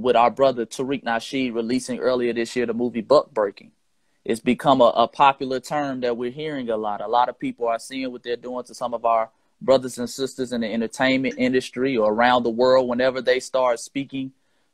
with our brother Tariq Nasheed releasing earlier this year the movie Buck Breaking. It's become a popular term that we're hearing a lot. A lot of people are seeing what they're doing to some of our brothers and sisters in the entertainment industry or around the world whenever they start speaking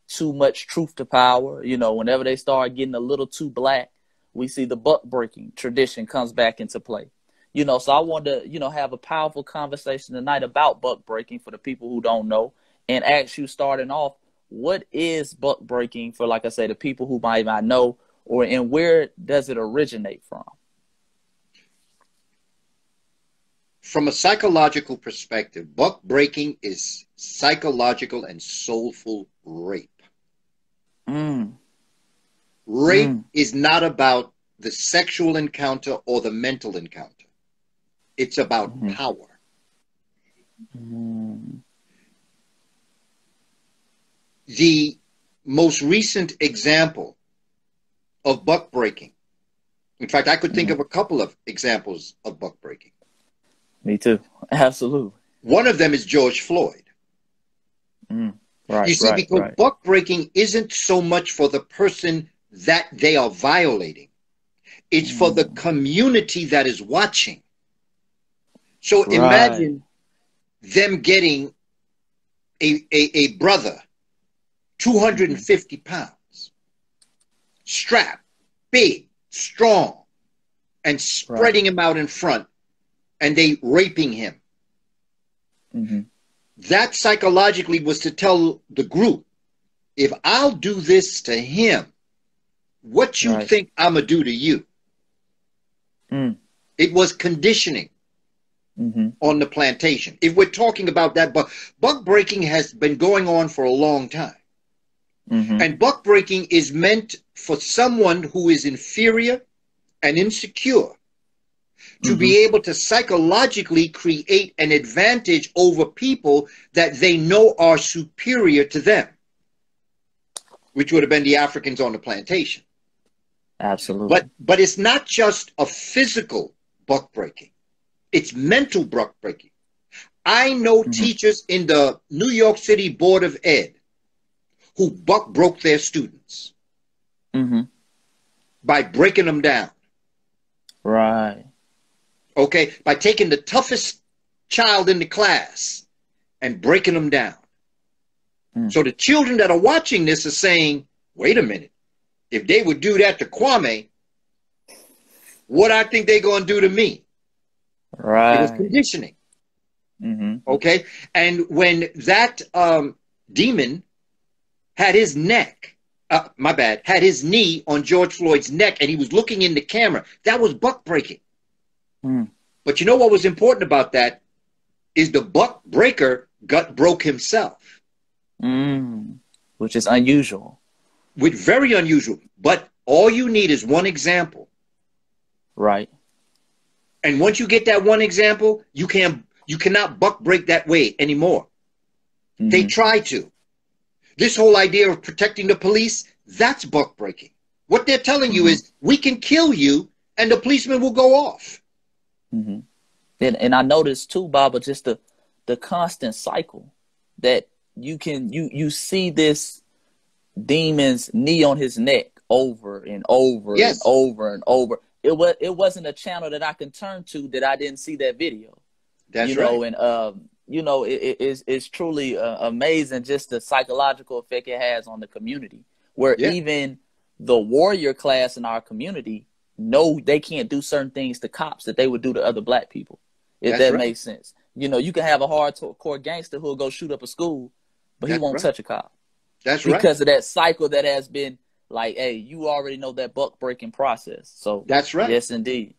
too much truth to power. You know, whenever they start getting a little too black, we see the buck breaking tradition comes back into play. You know, so I wanted to, you know, have a powerful conversation tonight about buck breaking for the people who don't know and ask you starting off, what is buck breaking for, like I say, the people who might not know, or and where does it originate from? From a psychological perspective, buck breaking is psychological and soulful rape. Rape is not about the sexual encounter or the mental encounter. It's about power. The most recent example of buck breaking, in fact, I could think of a couple of examples of buck breaking. Me too. Absolutely. One of them is George Floyd. Right, you see, because buck breaking isn't so much for the person that they are violating. It's for the community that is watching. So imagine them getting a brother, 250 pounds, strapped, big, strong, and spreading him out in front, and they raping him. That psychologically was to tell the group, if I'll do this to him, what you think I'm going to do to you? It was conditioning on the plantation. If we're talking about that, buck breaking has been going on for a long time. And buck breaking is meant for someone who is inferior and insecure to be able to psychologically create an advantage over people that they know are superior to them, which would have been the Africans on the plantation. Absolutely. But it's not just a physical buck breaking. It's mental buck breaking. I know teachers in the New York City Board of Ed who broke their students by breaking them down. Right. Okay, by taking the toughest child in the class and breaking them down. So the children that are watching this are saying, wait a minute, if they would do that to Kwame, what I think they're going to do to me? Right. It was conditioning. Okay, and when that demon had his neck, had his knee on George Floyd's neck, and he was looking in the camera, that was buck breaking. But you know what was important about that is the buck breaker broke himself. Which is unusual. Very unusual. But all you need is one example. Right. And once you get that one example, you cannot buck break that way anymore. They try to. This whole idea of protecting the police, that's buck breaking. What they're telling you is, we can kill you and the policeman will go off. And I noticed too, Baba, just the constant cycle that you see this demon's knee on his neck over and over and over and over. It wasn't a channel that I can turn to that I didn't see that video. That's right. And it's truly amazing just the psychological effect it has on the community, where even the warrior class in our community know they can't do certain things to cops that they would do to other black people, if that makes sense. You know, you can have a hardcore gangster who'll go shoot up a school, but he won't touch a cop. That's because of that cycle that has been like, hey, you already know that buck breaking process. So that's right. Yes, indeed.